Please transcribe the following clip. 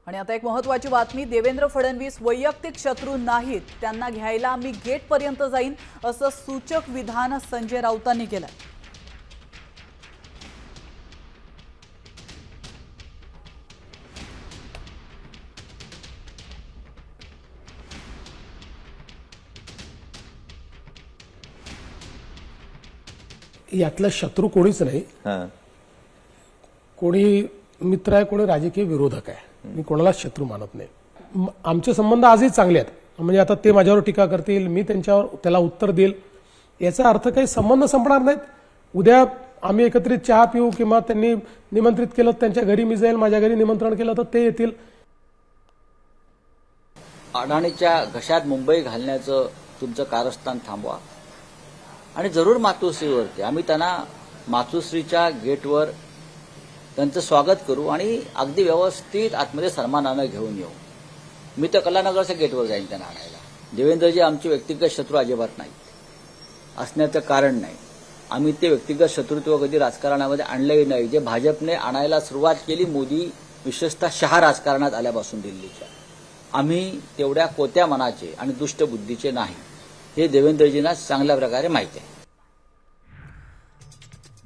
आणि आता एक महत्त्वाची बातमी, देवेंद्र फडणवीस वैयक्तिक शत्रू नाहीत, त्यांना घ्यायला मी गेटपर्यंत जाईन असं सूचक विधान संजय राऊतांनी केलं। यातला शत्रू कोणीच नाही, कोणी मित्र आहे, कोणी राजकीय विरोधक आहे। मी कोणाला शत्रू मानत नाही। आमचे संबंध आजही चांगले आहेत, म्हणजे आता ते माझ्यावर टीका करतील, मी त्याला उत्तर देईल, याचा अर्थ काही संबंध संपणार नाहीत। उद्या आम्ही एकत्रित चहा पिऊ किंवा त्यांनी निमंत्रित केलं त्यांच्या घरी मी जाईल, माझ्या घरी निमंत्रण केलं तर ते येतील। अडाणीच्या घशात मुंबई घालण्याचं तुमचं कारस्थान थांबवा आणि जरूर मातोश्रीवरती आम्ही त्यांना मातोश्रीच्या गेटवर त्यांचं स्वागत करू आणि अगदी व्यवस्थित आतमध्ये सन्मानानं घेऊन येऊ। मी तर कलानगरच्या गेटवर जाईन त्यांना आणायला। देवेंद्रजी आमचे व्यक्तिगत शत्रू अजिबात नाहीत, असण्याचं कारण नाही। आम्ही ते व्यक्तिगत शत्रुत्व कधी राजकारणामध्ये आणलंही नाही, जे भाजपने आणायला सुरुवात केली मोदी विशेषतः शहा राजकारणात आल्यापासून दिल्लीच्या। आम्ही तेवढ्या कोत्या मनाचे आणि दुष्ट बुद्धीचे नाही, हे देवेंद्रजींना चांगल्या प्रकारे माहिती आहे।